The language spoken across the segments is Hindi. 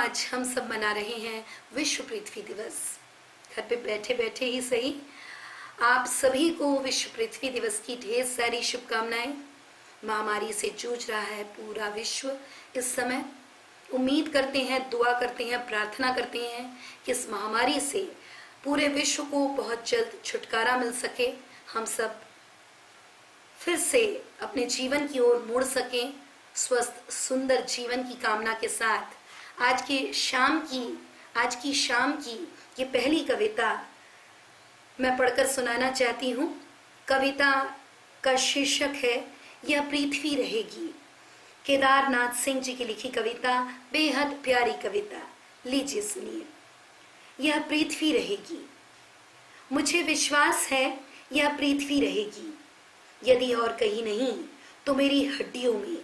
आज हम सब मना रहे हैं विश्व पृथ्वी दिवस। घर पे बैठे बैठे ही सही, आप सभी को विश्व पृथ्वी दिवस की ढेर सारी शुभकामनाएं। महामारी से जूझ रहा है पूरा विश्व इस समय। उम्मीद करते हैं, दुआ करते हैं, प्रार्थना करते हैं कि इस महामारी से पूरे विश्व को बहुत जल्द छुटकारा मिल सके, हम सब फिर से अपने जीवन की ओर मुड़ सकें, स्वस्थ सुंदर जीवन की कामना के साथ। आज की शाम की ये पहली कविता मैं पढ़कर सुनाना चाहती हूँ। कविता का शीर्षक है यह पृथ्वी रहेगी। केदारनाथ सिंह जी की लिखी कविता, बेहद प्यारी कविता। लीजिए सुनिए। यह पृथ्वी रहेगी, मुझे विश्वास है यह पृथ्वी रहेगी। यदि और कहीं नहीं तो मेरी हड्डियों में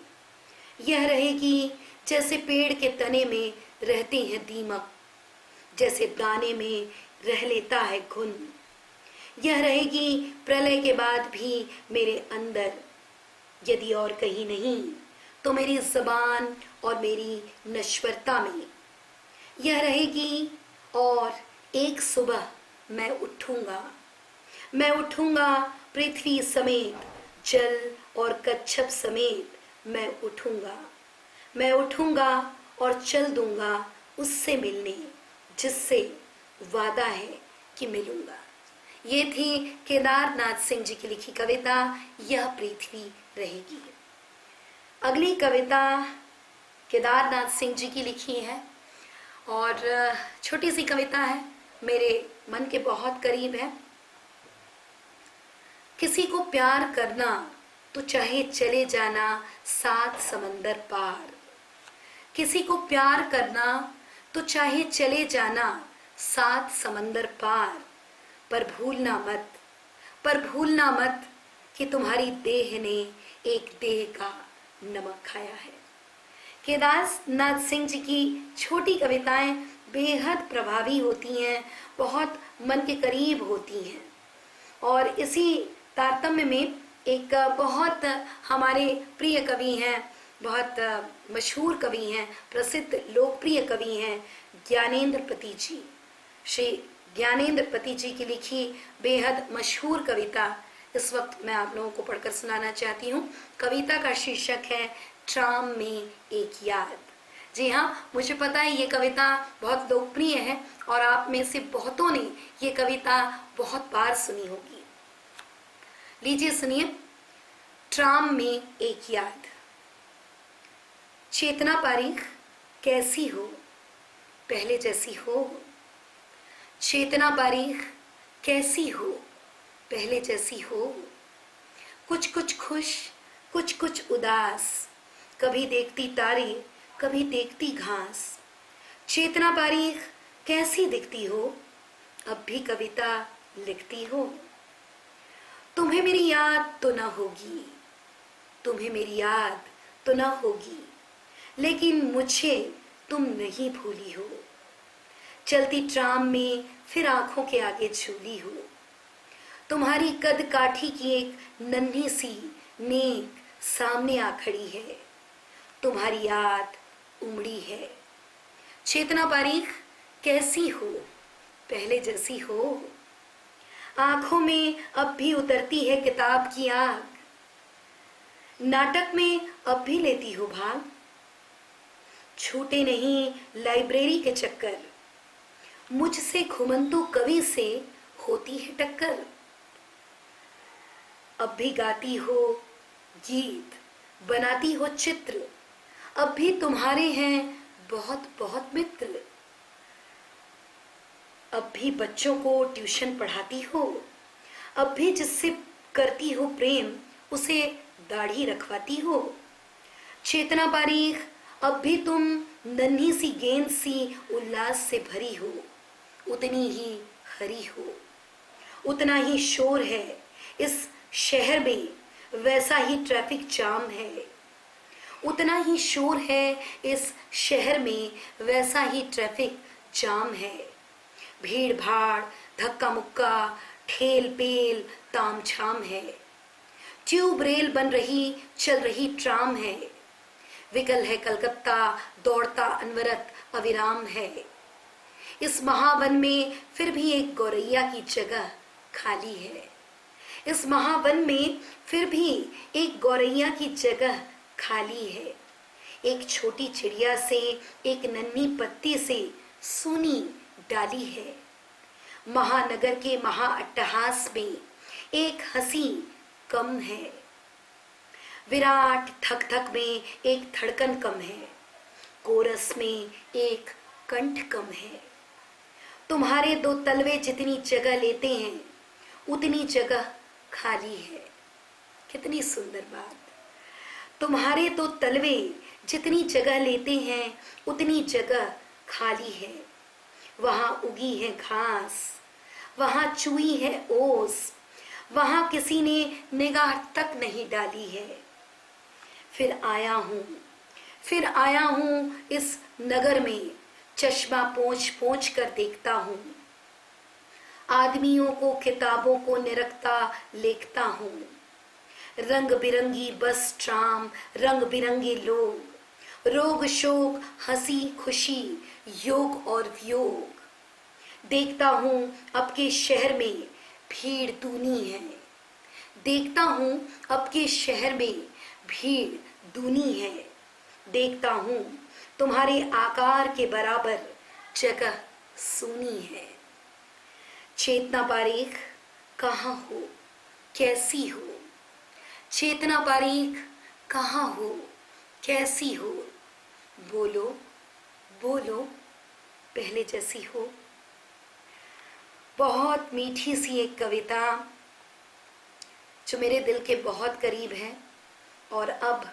यह रहेगी। जैसे पेड़ के तने में रहते हैं दीमक, जैसे दाने में रह लेता है घुन। यह रहेगी प्रलय के बाद भी मेरे अंदर। यदि और कहीं नहीं तो मेरी जबान और मेरी नश्वरता में यह रहेगी। और एक सुबह मैं उठूंगा पृथ्वी समेत, जल और कच्छप समेत मैं उठूंगा और चल दूंगा उससे मिलने जिससे वादा है कि मिलूंगा। ये थी केदारनाथ सिंह जी की लिखी कविता, यह पृथ्वी रहेगी। अगली कविता केदारनाथ सिंह जी की लिखी है और छोटी सी कविता है, मेरे मन के बहुत करीब है। किसी को प्यार करना तो चाहे चले जाना 7 समंदर पार। किसी को प्यार करना तो चाहे चले जाना 7 समंदर पार। पर भूलना मत कि तुम्हारी देह ने एक देह का नमक खाया है। केदारनाथ सिंह जी की छोटी कविताएं बेहद प्रभावी होती हैं, बहुत मन के करीब होती हैं। और इसी तारतम्य में एक बहुत हमारे प्रिय कवि हैं, बहुत मशहूर कवि हैं, प्रसिद्ध लोकप्रिय कवि हैं ज्ञानेंद्रपति जी। श्री ज्ञानेंद्रपति जी की लिखी बेहद मशहूर कविता इस वक्त मैं आप लोगों को पढ़कर सुनाना चाहती हूँ। कविता का शीर्षक है ट्राम में एक याद। जी हाँ, मुझे पता है ये कविता बहुत लोकप्रिय है और आप में से बहुतों ने ये कविता बहुत बार सुनी होगी। लीजिए सुनिए। ट्राम में एक याद। चेतना पारीख कैसी हो, पहले जैसी हो। चेतना पारीख कैसी हो, पहले जैसी हो। कुछ कुछ खुश, कुछ कुछ उदास, कभी देखती तारे, कभी देखती घास। चेतना पारीख कैसी दिखती हो, अब भी कविता लिखती हो। तुम्हें मेरी याद तो ना होगी, लेकिन मुझे तुम नहीं भूली हो। चलती ट्राम में फिर आंखों के आगे झूली हो। तुम्हारी कद काठी की एक नन्ही सी नेक सामने आ खड़ी है। तुम्हारी याद उमड़ी है। चेतना पारीख कैसी हो, पहले जैसी हो। आंखों में अब भी उतरती है किताब की आग। नाटक में अब भी लेती हो भाग। छूटे नहीं लाइब्रेरी के चक्कर, मुझसे घुमंतु कवि से होती है टक्कर। अब भी गाती हो गीत, बनाती हो चित्र, अब भी तुम्हारे हैं बहुत बहुत मित्र। अब भी बच्चों को ट्यूशन पढ़ाती हो, अब भी जिससे करती हो प्रेम उसे दाढ़ी रखवाती हो। चेतना पारीख अब भी तुम नन्ही सी गेंद सी उल्लास से भरी हो। उतनी ही हरी हो, उतना ही शोर है इस शहर में, वैसा ही ट्रैफिक जाम है। उतना ही शोर है इस शहर में, वैसा ही ट्रैफिक जाम है। भीड़ भाड़, धक्का मुक्का, ठेल पेल, ताम झाम है। ट्यूब रेल बन रही, चल रही ट्राम है। विकल है कलकत्ता, दौड़ता अनवरत, अविराम है। इस महावन में फिर भी एक गौरैया की जगह खाली है। इस महावन में फिर भी एक गौरैया की जगह खाली है। एक छोटी चिड़िया से, एक नन्ही पत्ती से सूनी डाली है। महानगर के महाअट्टहास में एक हंसी कम है। विराट थक थक में एक धड़कन कम है। कोरस में एक कंठ कम है। तुम्हारे दो तलवे जितनी जगह लेते हैं उतनी जगह खाली है। कितनी सुंदर बात। तुम्हारे दो तलवे जितनी जगह लेते हैं उतनी जगह खाली है। वहां उगी है घास, वहां चुई है ओस, वहां किसी ने निगाह तक नहीं डाली है। फिर आया हूं इस नगर में, चश्मा पोंछ पोंछ कर देखता हूं। आदमियों को, किताबों को निरखता लेखता हूं। रंग बिरंगी बस ट्राम, रंग बिरंगे लोग, रोग शोक, हंसी खुशी, योग और वियोग। देखता हूं अब के शहर में भीड़ दूनी है। देखता हूं अब के शहर में भीड़ दूनी है। देखता हूं तुम्हारे आकार के बराबर जगह सूनी है। चेतना बारीक कहाँ हो, कैसी हो? चेतना बारीक कहाँ हो, कैसी हो? बोलो बोलो पहले जैसी हो। बहुत मीठी सी एक कविता जो मेरे दिल के बहुत करीब है, और अब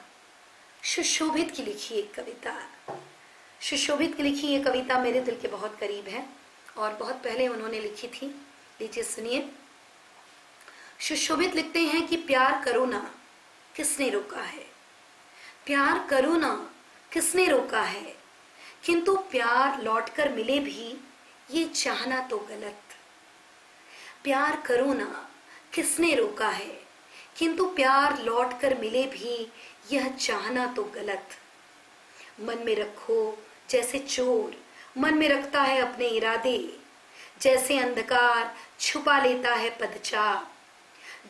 सुशोभित की लिखी एक कविता, सुशोभित की लिखी ये कविता मेरे दिल के बहुत करीब है और बहुत पहले उन्होंने लिखी थी। लीजिए सुनिए। सुशोभित लिखते हैं कि प्यार करो ना, किसने रोका है? प्यार करो ना, किसने रोका है? किंतु प्यार लौटकर मिले भी ये चाहना तो गलत। प्यार करो ना, किसने रोका है? किंतु प्यार लौटकर मिले भी यह चाहना तो गलत। मन में रखो जैसे चोर मन में रखता है अपने इरादे, जैसे अंधकार छुपा लेता है पदचाप,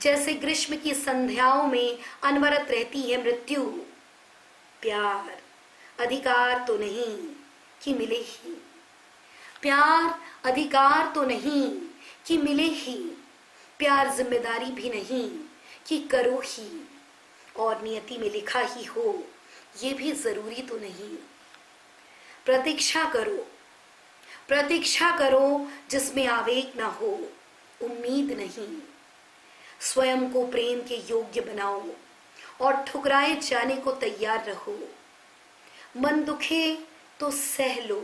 जैसे ग्रीष्म की संध्याओं में अनवरत रहती है मृत्यु। प्यार अधिकार तो नहीं कि मिले ही, प्यार अधिकार तो नहीं कि मिले ही, प्यार जिम्मेदारी भी नहीं कि करो ही, और नियति में लिखा ही हो ये भी जरूरी तो नहीं। प्रतीक्षा करो, प्रतीक्षा करो जिसमें आवेग ना हो, उम्मीद नहीं। स्वयं को प्रेम के योग्य बनाओ और ठुकराए जाने को तैयार रहो। मन दुखे तो सह लो,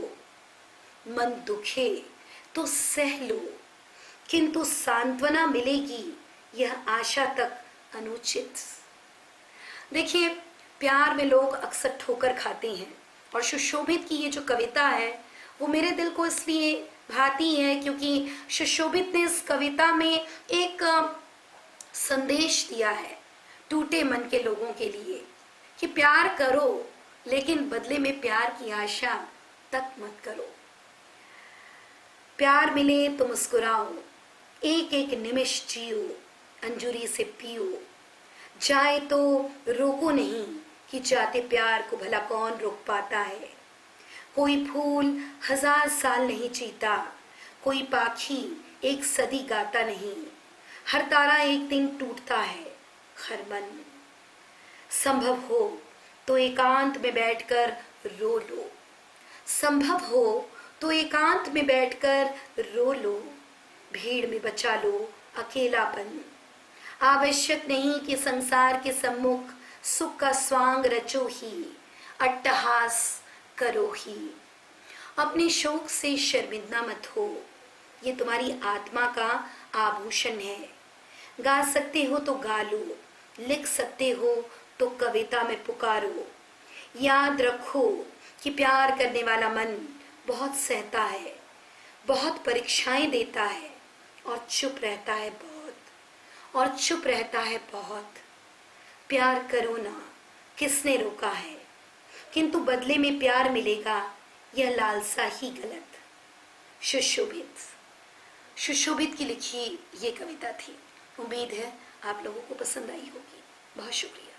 मन दुखे तो सह लो, किंतु सांत्वना मिलेगी यह आशा तक अनुचित। देखिए, प्यार में लोग अक्सर ठोकर खाते हैं, और सुशोभित की ये जो कविता है वो मेरे दिल को इसलिए भाती है क्योंकि सुशोभित ने इस कविता में एक संदेश दिया है टूटे मन के लोगों के लिए कि प्यार करो लेकिन बदले में प्यार की आशा तक मत करो। प्यार मिले तो मुस्कुराओ, एक एक निमिष जियो, अंजुरी से पियो। जाए तो रोको नहीं कि जाते प्यार को भला कौन रोक पाता है। कोई फूल 1000 साल नहीं जीता, कोई पाखी 1 सदी गाता नहीं। हर तारा एक दिन टूटता है, हर मन। संभव हो तो एकांत में बैठकर रो लो, संभव हो तो एकांत में बैठकर रो लो। भीड़ में बचा लो अकेलापन। आवश्यक नहीं कि संसार के सम्मुख सुख का स्वांग रचो ही, अट्टहास करो ही। अपने शोक से शर्मिंदा मत हो, ये तुम्हारी आत्मा का आभूषण है। गा सकते हो तो गा लो, लिख सकते हो तो कविता में पुकारो। याद रखो कि प्यार करने वाला मन बहुत सहता है, बहुत परीक्षाएं देता है, और चुप रहता है बहुत, और चुप रहता है बहुत। प्यार करो ना, किसने रोका है? किंतु बदले में प्यार मिलेगा यह लालसा ही गलत। सुशोभित, सुशोभित की लिखी ये कविता थी। उम्मीद है आप लोगों को पसंद आई होगी। बहुत शुक्रिया।